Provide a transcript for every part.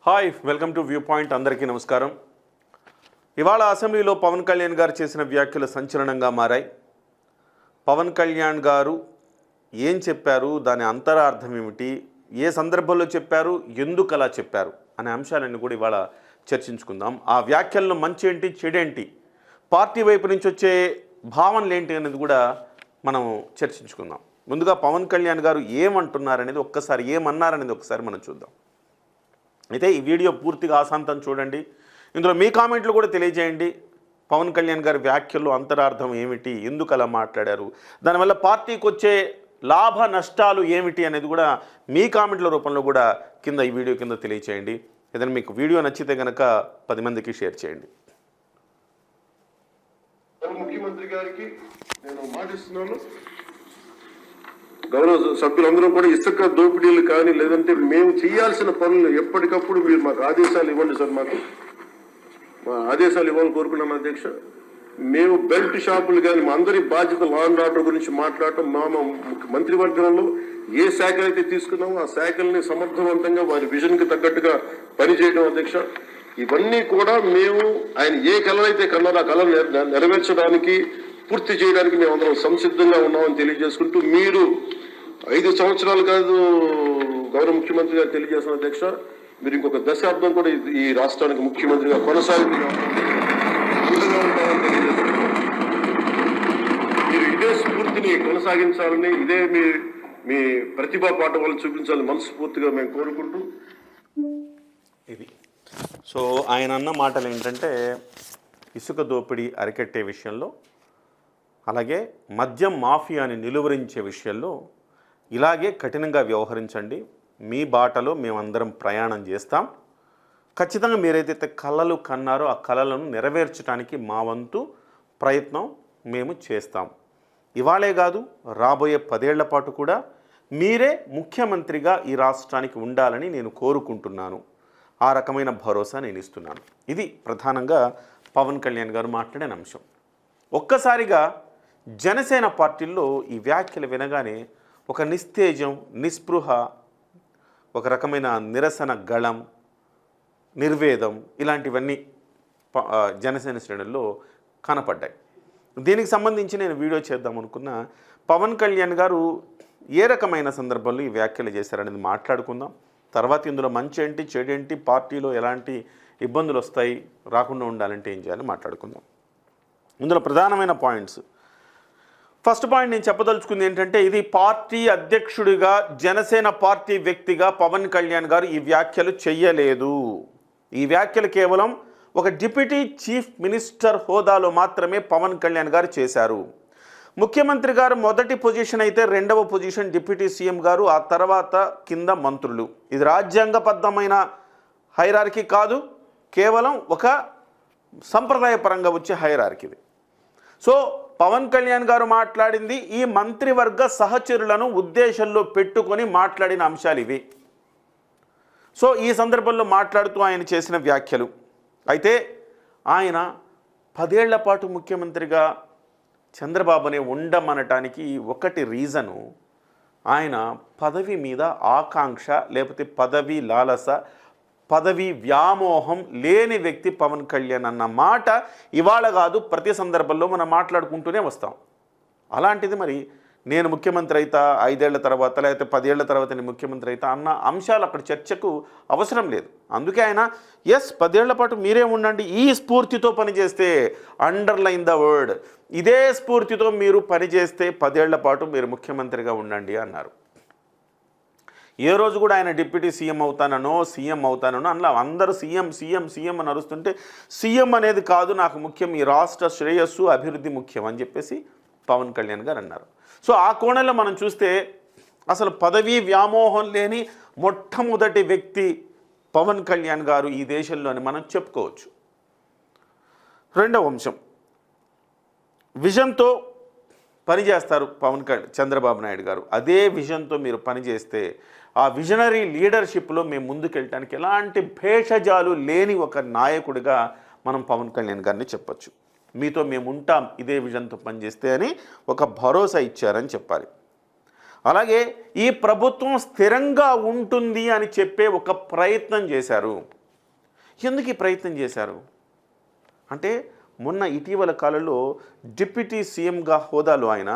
Hi, welcome to view point. అందరికీ నమస్కారం. ఇవాళ అసెంబ్లీలో పవన్ కళ్యాణ్ గారు చేసిన వ్యాఖ్యలు సంచలనంగా మారాయి. పవన్ కళ్యాణ్ గారు ఏం చెప్పారు, దాని అంతరార్థం ఏమిటి, ఏ సందర్భంలో చెప్పారు, ఎందుకు అలా చెప్పారు అనే అంశాలన్నీ కూడా ఇవాళ చర్చించుకుందాం. ఆ వ్యాఖ్యల్లో మంచి ఏంటి, చెడేంటి, పార్టీ వైపు నుంచి వచ్చే భావనలు ఏంటి అనేది కూడా మనం చర్చించుకుందాం. ముందుగా పవన్ కళ్యాణ్ గారు ఏమంటున్నారనేది ఏమన్నారనేది ఒక్కసారి మనం చూద్దాం. అయితే ఈ వీడియో పూర్తిగా ఆశాంతం చూడండి. ఇందులో మీ కామెంట్లు కూడా తెలియజేయండి. పవన్ కళ్యాణ్ గారి వ్యాఖ్యల్లో అంతరార్థం ఏమిటి, ఎందుకు అలా మాట్లాడారు, దానివల్ల పార్టీకి వచ్చే లాభ నష్టాలు ఏమిటి అనేది కూడా మీ కామెంట్ల రూపంలో కూడా కింద ఈ వీడియో కింద తెలియజేయండి. ఏదైనా మీకు వీడియో నచ్చితే కనుక 10 మందికి షేర్ చేయండి. ముఖ్యమంత్రి గారికి నేను మాటిస్తున్నాను, గౌరవ సభ్యులందరూ కూడా ఇసుక దోపిడీలు కానీ లేదంటే మేము చేయాల్సిన పనులు ఎప్పటికప్పుడు మీరు మాకు ఆదేశాలు ఇవ్వండి సార్. మా ఆదేశాలు ఇవ్వాలని కోరుకున్నాం అధ్యక్ష. మేము బెల్ట్ షాపులు కానీ మా అందరి బాధ్యత లా అండ్ ఆర్డర్ గురించి మాట్లాడటం, మా మంత్రివర్గంలో ఏ శాఖలు అయితే తీసుకున్నామో ఆ శాఖల్ని సమర్థవంతంగా వారి విజన్కి తగ్గట్టుగా పనిచేయడం అధ్యక్ష. ఇవన్నీ కూడా మేము ఆయన ఏ కళనైతే కన్నారో ఆ కళను నెరవేర్చడానికి, పూర్తి చేయడానికి మేము అందరం సంసిద్ధంగా ఉన్నామని తెలియజేసుకుంటూ, మీరు 5 సంవత్సరాలు కాదు గౌరవ ముఖ్యమంత్రి గారు తెలియజేసిన అధ్యక్ష, మీరు ఇంకొక దశాబ్దం కూడా ఈ రాష్ట్రానికి ముఖ్యమంత్రిగా కొనసాగుతూ మీరు ఇదే స్ఫూర్తిని కొనసాగించాలని, ఇదే మీ ప్రతిభా పాఠవాళ్ళు చూపించాలని మనస్ఫూర్తిగా మేము కోరుకుంటూ ఇది సో ఆయన అన్న మాటలు ఏంటంటే, ఇసుక దోపిడీ అరికట్టే విషయంలో, అలాగే మద్యం మాఫియాని నిలువరించే విషయంలో ఇలాగే కఠినంగా వ్యవహరించండి. మీ బాటలో మేమందరం ప్రయాణం చేస్తాం. ఖచ్చితంగా మీరైతే కళలు కన్నారో ఆ కళలను నెరవేర్చడానికి మా వంతు ప్రయత్నం మేము చేస్తాం. ఇవాళే కాదు, రాబోయే 10 ఏళ్ల పాటు కూడా మీరే ముఖ్యమంత్రిగా ఈ రాష్ట్రానికి ఉండాలని నేను కోరుకుంటున్నాను. ఆ రకమైన భరోసా నేను ఇస్తున్నాను. ఇది ప్రధానంగా పవన్ కళ్యాణ్ గారు మాట్లాడిన అంశం. ఒక్కసారిగా జనసేన పార్టీల్లో ఈ వ్యాఖ్యలు వినగానే ఒక నిస్తేజం, నిస్పృహ, ఒక రకమైన నిరసన గళం, నిర్వేదం ఇలాంటివన్నీ జనసేన శ్రేణుల్లో కనపడ్డాయి. దీనికి సంబంధించి నేను వీడియో చేద్దాం అనుకున్న పవన్ కళ్యాణ్ గారు ఏ రకమైన సందర్భంలో ఈ వ్యాఖ్యలు చేశారనేది మాట్లాడుకుందాం. తర్వాత ఇందులో మంచి ఏంటి, చెడేంటి, పార్టీలో ఎలాంటి ఇబ్బందులు వస్తాయి, రాకుండా ఉండాలంటే ఏం చేయాలని మాట్లాడుకుందాం. ఇందులో ప్రధానమైన పాయింట్స్, ఫస్ట్ పాయింట్ నేను చెప్పదలుచుకుంది ఏంటంటే, ఇది పార్టీ అధ్యక్షుడిగా, జనసేన పార్టీ వ్యక్తిగా పవన్ కళ్యాణ్ గారు ఈ వ్యాఖ్యలు చెయ్యలేదు. ఈ వ్యాఖ్యలు కేవలం ఒక డిప్యూటీ చీఫ్ మినిస్టర్ హోదాలో మాత్రమే పవన్ కళ్యాణ్ గారు చేశారు. ముఖ్యమంత్రి గారు మొదటి పొజిషన్ అయితే, రెండవ పొజిషన్ డిప్యూటీ సీఎం గారు, ఆ తర్వాత కింద మంత్రులు. ఇది రాజ్యాంగబద్ధమైన హైరార్కీ కాదు, కేవలం ఒక సంప్రదాయపరంగా వచ్చే హైరార్కీ. సో పవన్ కళ్యాణ్ గారు మాట్లాడింది ఈ మంత్రివర్గ సహచరులను ఉద్దేశంలో పెట్టుకొని మాట్లాడిన అంశాలు ఇవి. సో ఈ సందర్భంలో మాట్లాడుతూ ఆయన చేసిన వ్యాఖ్యలు. అయితే ఆయన 10 ఏళ్ల పాటు ముఖ్యమంత్రిగా చంద్రబాబునే ఉండమనటానికి ఒకటి రీజను, ఆయన పదవి మీద ఆకాంక్ష, లేకపోతే పదవి లాలస, పదవి వ్యామోహం లేని వ్యక్తి పవన్ కళ్యాణ్ అన్న మాట ఇవాళ కాదు, ప్రతి సందర్భంలో మనం మాట్లాడుకుంటూనే వస్తాం. అలాంటిది మరి నేను ముఖ్యమంత్రి అయితా 5 ఏళ్ల తర్వాత, లేకపోతే 10 ఏళ్ల తర్వాత నేను ముఖ్యమంత్రి అయితా అన్న అంశాలు అక్కడ చర్చకు అవసరం లేదు. అందుకే ఆయన 10 ఏళ్ల పాటు మీరే ఉండండి, ఈ స్ఫూర్తితో పనిచేస్తే, అండర్లైన్ ద వర్డ్, ఇదే స్ఫూర్తితో మీరు పనిచేస్తే 10 ఏళ్ల పాటు మీరు ముఖ్యమంత్రిగా ఉండండి అన్నారు. ఏ రోజు కూడా ఆయన డిప్యూటీ సీఎం అవుతానో, సీఎం అవుతానో అలా అందరూ సీఎం సీఎం సీఎం అని అరుస్తుంటే, సీఎం అనేది కాదు నాకు ముఖ్యం, ఈ రాష్ట్ర శ్రేయస్సు అభివృద్ధి ముఖ్యం అని చెప్పేసి పవన్ కళ్యాణ్ గారు అన్నారు. సో ఆ కోణంలో మనం చూస్తే అసలు పదవీ వ్యామోహం లేని మొట్టమొదటి వ్యక్తి పవన్ కళ్యాణ్ గారు ఈ దేశంలో అని మనం చెప్పుకోవచ్చు. రెండవ అంశం, విజన్తో పనిచేస్తారు చంద్రబాబు నాయుడు గారు. అదే విజన్తో మీరు పనిచేస్తే, ఆ విజనరీ లీడర్షిప్లో మేము ముందుకెళ్ళటానికి ఎలాంటి భేషజాలు లేని ఒక నాయకుడిగా మనం పవన్ కళ్యాణ్ గారిని చెప్పచ్చు. మీతో మేము ఉంటాం ఇదే విజన్తో పనిచేస్తే అని ఒక భరోసా ఇచ్చారని చెప్పాలి. అలాగే ఈ ప్రభుత్వం స్థిరంగా ఉంటుంది అని చెప్పే ఒక ప్రయత్నం చేశారు. ఎందుకు ఈ ప్రయత్నం చేశారు అంటే మొన్న ఇటీవల కాలంలో డిప్యూటీ సీఎంగా హోదాలో ఆయన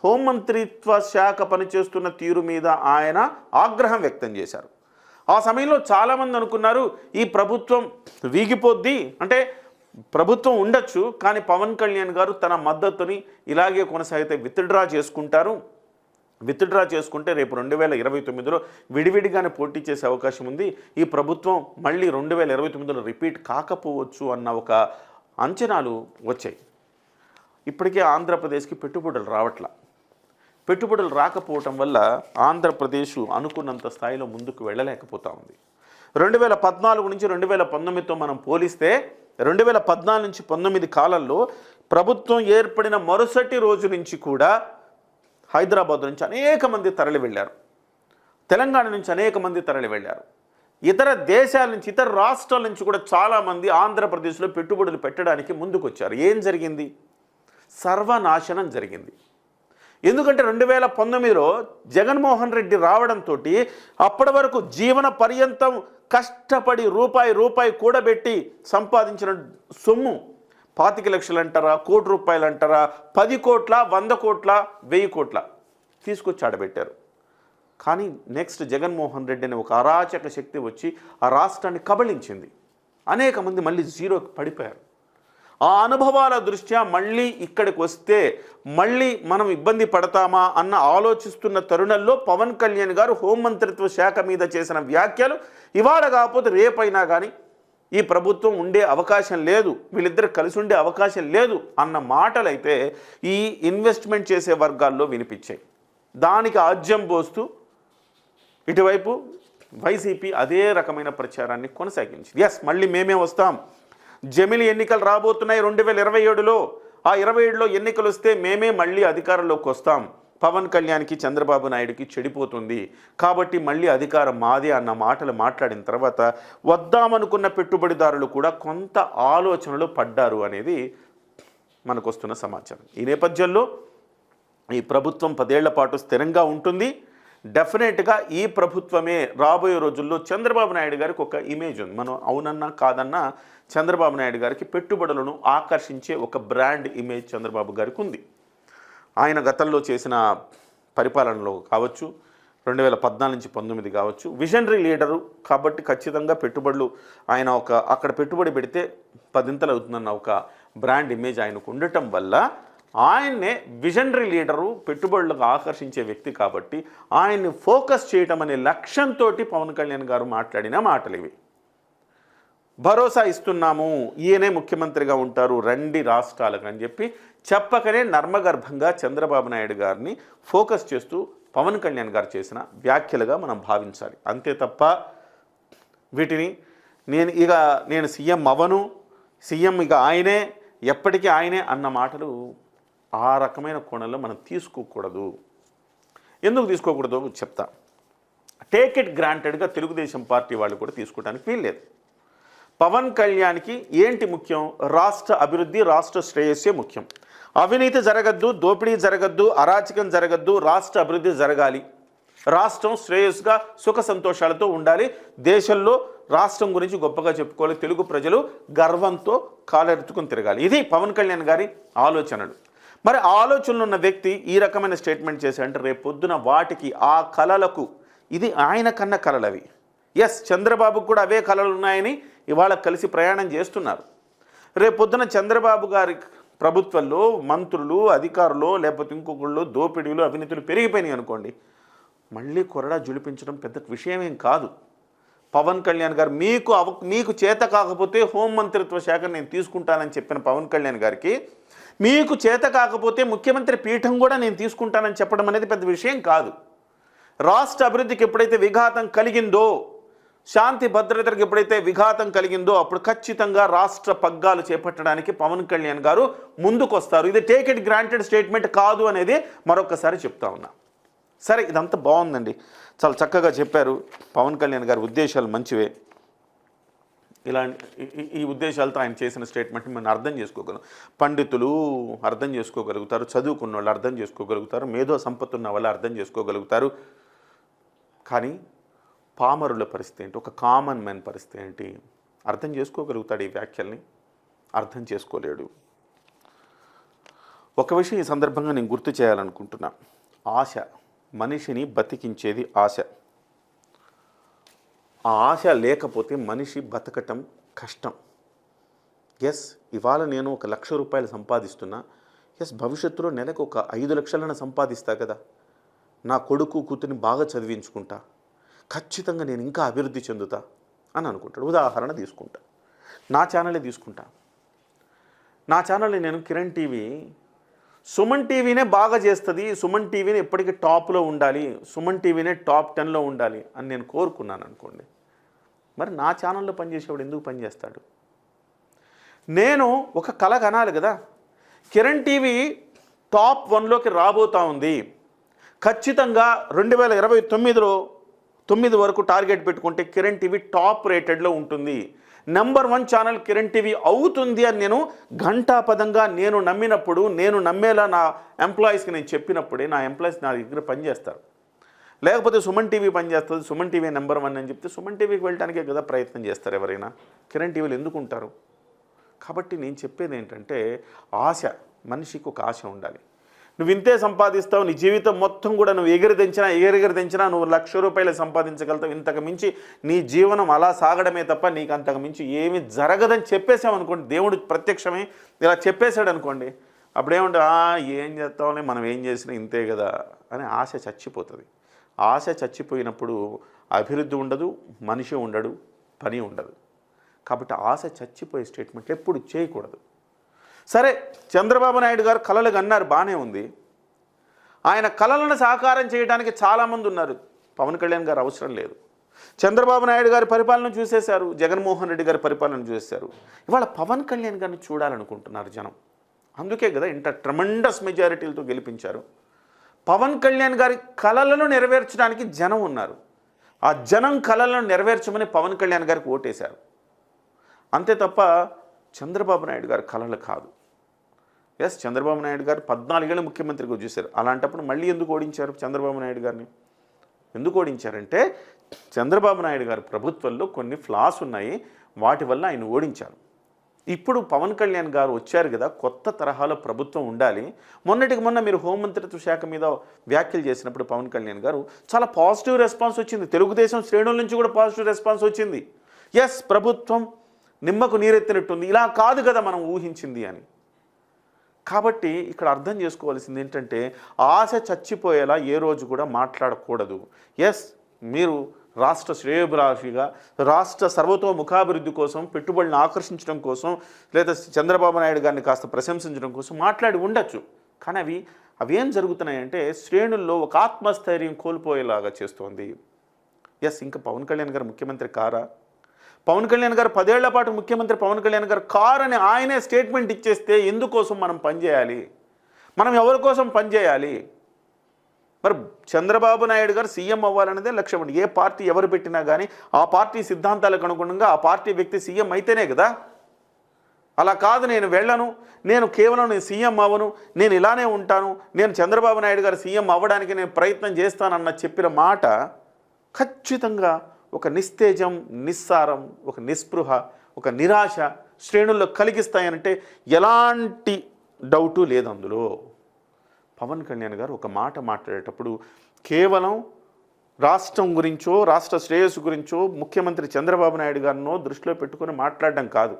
హోంమంత్రిత్వ శాఖ పనిచేస్తున్న తీరు మీద ఆయన ఆగ్రహం వ్యక్తం చేశారు. ఆ సమయంలో చాలామంది అనుకున్నారు ఈ ప్రభుత్వం వీగిపోద్ది, అంటే ప్రభుత్వం ఉండొచ్చు కానీ పవన్ కళ్యాణ్ గారు తన మద్దతుని ఇలాగే కొనసాగితే విత్డ్రా చేసుకుంటారు, విత్డ్రా చేసుకుంటే రేపు 2029లో విడివిడిగానే పోటీ చేసే అవకాశం ఉంది, ఈ ప్రభుత్వం మళ్ళీ 2029లో రిపీట్ కాకపోవచ్చు అన్న ఒక అంచనాలు వచ్చాయి. ఇప్పటికే ఆంధ్రప్రదేశ్కి పెట్టుబడులు రావట్లా. పెట్టుబడులు రాకపోవటం వల్ల ఆంధ్రప్రదేశ్ అనుకున్నంత స్థాయిలో ముందుకు వెళ్ళలేకపోతా ఉంది. 2014 నుంచి 2019తో మనం పోలిస్తే 2014 నుంచి 19 కాలంలో ప్రభుత్వం ఏర్పడిన మరుసటి రోజు నుంచి కూడా హైదరాబాద్ నుంచి అనేక మంది తరలి వెళ్ళారు, తెలంగాణ నుంచి అనేక మంది తరలి వెళ్ళారు, ఇతర దేశాల నుంచి ఇతర రాష్ట్రాల నుంచి కూడా చాలామంది ఆంధ్రప్రదేశ్లో పెట్టుబడులు పెట్టడానికి ముందుకు వచ్చారు. ఏం జరిగింది? సర్వనాశనం జరిగింది. ఎందుకంటే 2019లో జగన్మోహన్ రెడ్డి రావడంతో అప్పటి వరకు జీవన పర్యంతం కష్టపడి రూపాయి కూడబెట్టి సంపాదించిన సొమ్ము 25 లక్షలు అంటారా, కోటి రూపాయలు అంటారా, 10 కోట్ల, 100 కోట్ల, 1000 కోట్ల తీసుకొచ్చి ఆడబెట్టారు. కానీ నెక్స్ట్ జగన్మోహన్ రెడ్డి అనే ఒక అరాచక శక్తి వచ్చి ఆ రాష్ట్రాన్ని కబళించింది. అనేక మంది మళ్ళీ జీరోకి పడిపోయారు. ఆ అనుభవాల దృష్ట్యా మళ్ళీ ఇక్కడికి వస్తే మళ్ళీ మనం ఇబ్బంది పడతామా అన్న ఆలోచిస్తున్న తరుణంలో పవన్ కళ్యాణ్ గారు హోంమంత్రిత్వ శాఖ మీద చేసిన వ్యాఖ్యలు ఇవాళ కాకపోతే రేపైనా కానీ ఈ ప్రభుత్వం ఉండే అవకాశం లేదు, వీళ్ళిద్దరు కలిసి ఉండే అవకాశం లేదు అన్న మాటలైతే ఈ ఇన్వెస్ట్మెంట్ చేసే వర్గాల్లో వినిపించాయి. దానికి ఆజ్యం పోస్తూ ఇటువైపు వైసీపీ అదే రకమైన ప్రచారాన్ని కొనసాగించింది. ఎస్, మళ్ళీ మేమే వస్తాం, జమిలి ఎన్నికలు రాబోతున్నాయి 2027లో, ఆ 27లో ఎన్నికలు వస్తే మేమే మళ్ళీ అధికారంలోకి వస్తాం, పవన్ కళ్యాణ్కి చంద్రబాబు నాయుడుకి చెడిపోతుంది కాబట్టి మళ్ళీ అధికారం మాదే అన్న మాటలు మాట్లాడిన తర్వాత వద్దామనుకున్న పెట్టుబడిదారులు కూడా కొంత ఆలోచనలో పడ్డారు అనేది మనకు వస్తున్న సమాచారం. ఈ నేపథ్యంలో ఈ ప్రభుత్వం 10 ఏళ్ల పాటు స్థిరంగా ఉంటుంది. డెఫినెట్గా ఈ ప్రభుత్వమే రాబోయే రోజుల్లో చంద్రబాబు నాయుడు గారికి ఒక ఇమేజ్ ఉంది. మనం అవునన్నా కాదన్నా చంద్రబాబు నాయుడు గారికి పెట్టుబడులను ఆకర్షించే ఒక బ్రాండ్ ఇమేజ్ చంద్రబాబు గారికి ఉంది. ఆయన గతంలో చేసిన పరిపాలనలో కావచ్చు, 2014 నుంచి 19 కావచ్చు, విజనరీ లీడరు కాబట్టి ఖచ్చితంగా పెట్టుబడులు ఆయన అక్కడ పెట్టుబడి పెడితే 10 అవుతుందన్న ఒక బ్రాండ్ ఇమేజ్ ఆయనకు ఉండటం వల్ల ఆయన్నే విజనరీ లీడరు, పెట్టుబడులకు ఆకర్షించే వ్యక్తి కాబట్టి ఆయన్ని ఫోకస్ చేయటం అనే లక్ష్యంతో పవన్ కళ్యాణ్ గారు మాట్లాడిన మాటలు ఇవి. భరోసా ఇస్తున్నాము, ఈయనే ముఖ్యమంత్రిగా ఉంటారు రండి రాష్ట్రాలకు అని చెప్పి చెప్పకనే నర్మగర్భంగా చంద్రబాబు నాయుడు గారిని ఫోకస్ చేస్తూ పవన్ కళ్యాణ్ గారు చేసిన వ్యాఖ్యలుగా మనం భావించాలి. అంతే తప్ప వీటిని నేను సీఎం అవను, సీఎం ఇక ఆయనే, ఎప్పటికీ ఆయనే అన్న మాటలు ఆ రకమైన కోణంలో మనం తీసుకోకూడదు. ఎందుకు తీసుకోకూడదో చెప్తా. టేక్ ఇట్ గ్రాంటెడ్గా తెలుగుదేశం పార్టీ వాళ్ళు కూడా తీసుకోవడానికి వీల్లేదు. పవన్ కళ్యాణ్కి ఏంటి ముఖ్యం? రాష్ట్ర అభివృద్ధి, రాష్ట్ర శ్రేయస్సే ముఖ్యం. అవినీతి జరగద్దు, దోపిడీ జరగద్దు, అరాచకం జరగద్దు, రాష్ట్ర అభివృద్ధి జరగాలి, రాష్ట్రం శ్రేయస్సుగా సుఖ సంతోషాలతో ఉండాలి, దేశంలో రాష్ట్రం గురించి గొప్పగా చెప్పుకోవాలి, తెలుగు ప్రజలు గర్వంతో కాలెత్తుకుని తిరగాలి. ఇది పవన్ కళ్యాణ్ గారి ఆలోచనలు. మరి ఆలోచనలు ఉన్న వ్యక్తి ఈ రకమైన స్టేట్మెంట్ చేశారంటే రేపు పొద్దున వాటికి ఆ కళలకు, ఇది ఆయన కన్న కళలు అవి. ఎస్, చంద్రబాబుకు కూడా అవే కళలు ఉన్నాయని ఇవాళ కలిసి ప్రయాణం చేస్తున్నారు. రేపు పొద్దున చంద్రబాబు గారి ప్రభుత్వంలో మంత్రులు, అధికారులు, లేకపోతే ఇంకొకళ్ళు దోపిడీలు, అవినీతులు పెరిగిపోయినాయి అనుకోండి, మళ్ళీ కొరడా జులిపించడం పెద్ద విషయమేం కాదు. పవన్ కళ్యాణ్ గారు మీకు చేత కాకపోతే హోంమంత్రిత్వ శాఖ నేను తీసుకుంటానని చెప్పిన పవన్ కళ్యాణ్ గారికి మీకు చేత కాకపోతే ముఖ్యమంత్రి పీఠం కూడా నేను తీసుకుంటానని చెప్పడం అనేది పెద్ద విషయం కాదు. రాష్ట్ర అభివృద్ధికి ఎప్పుడైతే విఘాతం కలిగిందో, శాంతి భద్రతలకు ఎప్పుడైతే విఘాతం కలిగిందో అప్పుడు ఖచ్చితంగా రాష్ట్ర పగ్గాలు చేపట్టడానికి పవన్ కళ్యాణ్ గారు ముందుకొస్తారు. ఇది టేక్ ఇట్ గ్రాంటెడ్ స్టేట్మెంట్ కాదు అనేది మరొకసారి చెప్తా ఉన్నా. సరే, ఇదంతా బాగుందండి, చాలా చక్కగా చెప్పారు. పవన్ కళ్యాణ్ గారి ఉద్దేశాలు మంచివే. ఈ ఉద్దేశాలతో ఆయన చేసిన స్టేట్మెంట్ని మనం అర్థం చేసుకోగలం. పండితులు అర్థం చేసుకోగలుగుతారు, చదువుకున్న వాళ్ళు అర్థం చేసుకోగలుగుతారు, మేధో సంపత్తి ఉన్న వాళ్ళు అర్థం చేసుకోగలుగుతారు. కానీ పామరుల పరిస్థితి ఏంటి, ఒక కామన్ మ్యాన్ పరిస్థితి ఏంటి, అర్థం చేసుకోగలుగుతాడు ఈ వ్యాఖ్యల్ని? అర్థం చేసుకోలేడు. ఒక విషయం ఈ సందర్భంగా నేను గుర్తు చేయాలనుకుంటున్నా. ఆశ మనిషిని బతికించేది ఆశ. ఆ ఆశ లేకపోతే మనిషి బతకటం కష్టం. ఎస్, ఇవాళ నేను 1,00,000 రూపాయలు సంపాదిస్తున్నా. ఎస్, భవిష్యత్తులో నెలకు ఒక 5 లక్షలను సంపాదిస్తా కదా. నా కొడుకు కూతురిని బాగా చదివించుకుంటా, ఖచ్చితంగా నేను ఇంకా అభివృద్ధి చెందుతా అని అనుకుంటాడు. ఉదాహరణ తీసుకుంటా, నా ఛానలే తీసుకుంటా. నా ఛానల్ని నేను కిరణ్ టీవీ, సుమన్ టీవీనే బాగా చేస్తుంది, సుమన్ టీవీని ఎప్పటికీ టాప్లో ఉండాలి, సుమన్ టీవీనే టాప్ 10లో ఉండాలి అని నేను కోరుకున్నాను అనుకోండి. మరి నా ఛానల్లో పనిచేసేవాడు ఎందుకు పనిచేస్తాడు? నేను ఒక కళ కనాలి కదా. కిరణ్ టీవీ టాప్ 1లోకి రాబోతా ఉంది. ఖచ్చితంగా 2029లో 9 వరకు టార్గెట్ పెట్టుకుంటే కిరణ్ టీవీ టాప్ రేటెడ్లో ఉంటుంది. నెంబర్ 1 ఛానల్ కిరణ్ టీవీ అవుతుంది అని నేను ఘంటాపదంగా నేను నమ్మినప్పుడు, నేను నమ్మేలా నా ఎంప్లాయీస్కి నేను చెప్పినప్పుడే నా ఎంప్లాయీస్ నా దగ్గర పనిచేస్తారు. లేకపోతే సుమన్ టీవీ పనిచేస్తుంది, సుమన్ టీవీ నెంబర్ 1 అని చెప్తే సుమన్ టీవీకి వెళ్ళడానికే కదా ప్రయత్నం చేస్తారు ఎవరైనా. కిరణ్ టీవీలు ఎందుకు ఉంటారు? కాబట్టి నేను చెప్పేది ఏంటంటే, ఆశ, మనిషికి ఒక ఆశ ఉండాలి. నువ్వు ఇంతే సంపాదిస్తావు, నీ జీవితం మొత్తం కూడా నువ్వు ఎగిరెగిరిదించినా నువ్వు 1,00,000 రూపాయలు సంపాదించగలుగుతావు. ఇంతకు మించి నీ జీవనం అలా సాగడమే తప్ప నీకు అంతకు మించి ఏమీ జరగదని చెప్పేసామనుకోండి, దేవుడు ప్రత్యక్షమే ఇలా చెప్పేశాడు అనుకోండి, అప్పుడేముంటే ఏం చేస్తామని మనం ఏం చేసినా ఇంతే కదా అని ఆశ చచ్చిపోతుంది. ఆశ చచ్చిపోయినప్పుడు అభివృద్ధి ఉండదు, మనిషి ఉండడు, పని ఉండదు. కాబట్టి ఆశ చచ్చిపోయే స్టేట్మెంట్లు ఎప్పుడు చేయకూడదు. సరే, చంద్రబాబు నాయుడు గారు కలలు కన్నారు, బాగానే ఉంది. ఆయన కలలను సాకారం చేయడానికి చాలామంది ఉన్నారు. పవన్ కళ్యాణ్ గారు అవసరం లేదు. చంద్రబాబు నాయుడు గారి పరిపాలన చూసేశారు, జగన్మోహన్ రెడ్డి గారి పరిపాలన చూసేశారు. ఇవాళ పవన్ కళ్యాణ్ గారిని చూడాలనుకుంటున్నారు జనం. అందుకే కదా ఇంత ట్రెమెండస్ మెజారిటీలతో గెలిపించారు. పవన్ కళ్యాణ్ గారి కలలను నెరవేర్చడానికి జనం ఉన్నారు. ఆ జనం కలలను నెరవేర్చమని పవన్ కళ్యాణ్ గారికి ఓటేశారు. అంతే తప్ప చంద్రబాబు నాయుడు గారి కలలు కాదు. ఎస్, చంద్రబాబు నాయుడు గారు 14 ఏళ్ళు ముఖ్యమంత్రిగా చూశారు. అలాంటప్పుడు మళ్ళీ ఎందుకు ఓడించారు చంద్రబాబు నాయుడు గారిని? ఎందుకు ఓడించారంటే, చంద్రబాబు నాయుడు గారి ప్రభుత్వంలో కొన్ని ఫ్లాస్ ఉన్నాయి, వాటి వల్ల ఆయన ఓడించారు. ఇప్పుడు పవన్ కళ్యాణ్ గారు వచ్చారు కదా, కొత్త తరహాలో ప్రభుత్వం ఉండాలి. మొన్నటికి మొన్న మీరు హోంమంత్రిత్వ శాఖ మీద వ్యాఖ్యలు చేసినప్పుడు పవన్ కళ్యాణ్ గారు చాలా పాజిటివ్ రెస్పాన్స్ వచ్చింది. తెలుగుదేశం శ్రేణుల నుంచి కూడా పాజిటివ్ రెస్పాన్స్ వచ్చింది. ఎస్, ప్రభుత్వం నిమ్మకు నీరెత్తినట్టుంది, ఇలా కాదు కదా మనం ఊహించింది అని. కాబట్టి ఇక్కడ అర్థం చేసుకోవాల్సింది ఏంటంటే, ఆశ చచ్చిపోయేలా ఏ రోజు కూడా మాట్లాడకూడదు. ఎస్, మీరు రాష్ట్ర శ్రేయోభిలాషిగా, రాష్ట్ర సర్వతోముఖాభివృద్ధి కోసం, పెట్టుబడులను ఆకర్షించడం కోసం, లేదా చంద్రబాబు నాయుడు గారిని కాస్త ప్రశంసించడం కోసం మాట్లాడి ఉండొచ్చు. కానీ అవి ఏం జరుగుతున్నాయంటే, శ్రేణుల్లో ఒక ఆత్మస్థైర్యం కోల్పోయేలాగా చేస్తోంది. ఎస్, ఇంకా పవన్ కళ్యాణ్ గారు ముఖ్యమంత్రి కారా? పవన్ కళ్యాణ్ గారు 10 ఏళ్ల పాటు ముఖ్యమంత్రి పవన్ కళ్యాణ్ గారు కారని ఆయనే స్టేట్మెంట్ ఇచ్చేస్తే ఎందుకోసం మనం పనిచేయాలి? మనం ఎవరి కోసం పనిచేయాలి? మరి చంద్రబాబు నాయుడు గారు సీఎం అవ్వాలనేదే లక్ష్యం అండి. ఏ పార్టీ ఎవరు పెట్టినా కానీ ఆ పార్టీ సిద్ధాంతాలకు అనుగుణంగా ఆ పార్టీ వ్యక్తి సీఎం అయితేనే కదా. అలా కాదు, నేను వెళ్ళను, నేను సీఎం అవ్వను, నేను ఇలానే ఉంటాను, నేను చంద్రబాబు నాయుడు గారు సీఎం అవ్వడానికి నేను ప్రయత్నం చేస్తానన్న చెప్పిన మాట ఖచ్చితంగా ఒక నిస్తేజం, నిస్సారం, ఒక నిస్పృహ, ఒక నిరాశ శ్రేణుల్లో కలిగిస్తాయనంటే ఎలాంటి డౌటు లేదు అందులో. పవన్ కళ్యాణ్ గారు ఒక మాట మాట్లాడేటప్పుడు కేవలం రాష్ట్రం గురించో, రాష్ట్ర శ్రేయస్సు గురించో, ముఖ్యమంత్రి చంద్రబాబు నాయుడు గారినో దృష్టిలో పెట్టుకొని మాట్లాడడం కాదు.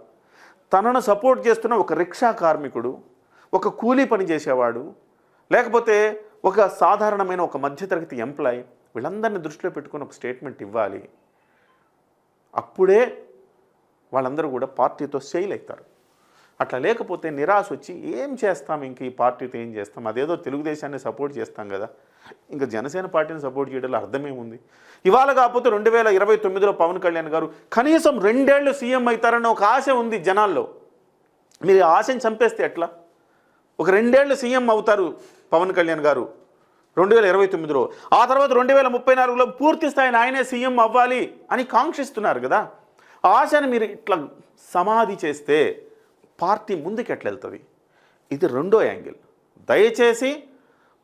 తనను సపోర్ట్ చేస్తున్న ఒక రిక్షా కార్మికుడు, ఒక కూలీ పని చేసేవాడు, లేకపోతే ఒక సాధారణమైన ఒక మధ్యతరగతి ఎంప్లాయీ, వీళ్ళందరినీ దృష్టిలో పెట్టుకొని ఒక స్టేట్మెంట్ ఇవ్వాలి. అప్పుడే వాళ్ళందరూ కూడా పార్టీతో సెయిల్ అవుతారు. అట్లా లేకపోతే నిరాశ వచ్చి ఏం చేస్తాం, ఇంక ఈ పార్టీతో ఏం చేస్తాం, అదేదో తెలుగుదేశాన్ని సపోర్ట్ చేస్తాం కదా, ఇంకా జనసేన పార్టీని సపోర్ట్ చేయడంలో అర్థమేముంది? ఇవాళ కాకపోతే 2029లో పవన్ కళ్యాణ్ గారు కనీసం 2 ఏళ్ళు సీఎం అవుతారన్న ఒక ఆశ ఉంది జనాల్లో. మీరు ఆశని చంపేస్తే ఎట్లా? ఒక 2 ఏళ్ళు సీఎం అవుతారు పవన్ కళ్యాణ్ గారు 2029లో, ఆ తర్వాత 2034లో పూర్తి స్థాయిని ఆయనే సీఎం అవ్వాలి అని కాంక్షిస్తున్నారు కదా. ఆశని మీరు ఇట్లా సమాధి చేస్తే పార్టీ ముందుకు ఎట్లా వెళ్తుంది? ఇది రెండో యాంగిల్. దయచేసి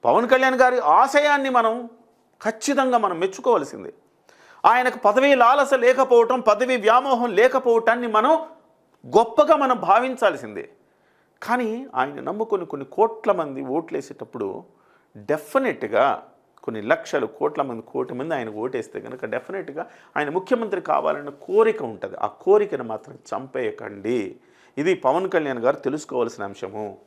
పవన్ కళ్యాణ్ గారి ఆశయాన్ని మనం ఖచ్చితంగా మెచ్చుకోవాల్సిందే. ఆయనకు పదవి లాలస లేకపోవటం, పదవి వ్యామోహం లేకపోవటాన్ని గొప్పగా మనం భావించాల్సిందే. కానీ ఆయన నమ్ముకొని కొన్ని కోట్ల మంది ఓట్లేసేటప్పుడు డెఫినెట్గా కొన్ని లక్షలు కోటి మంది ఆయనకు ఓటేస్తే కనుక డెఫినెట్గా ఆయన ముఖ్యమంత్రి కావాలన్న కోరిక ఉంటుంది. ఆ కోరికను మాత్రం చంపేయకండి. ఇది పవన్ కళ్యాణ్ గారు తెలుసుకోవాల్సిన అంశము.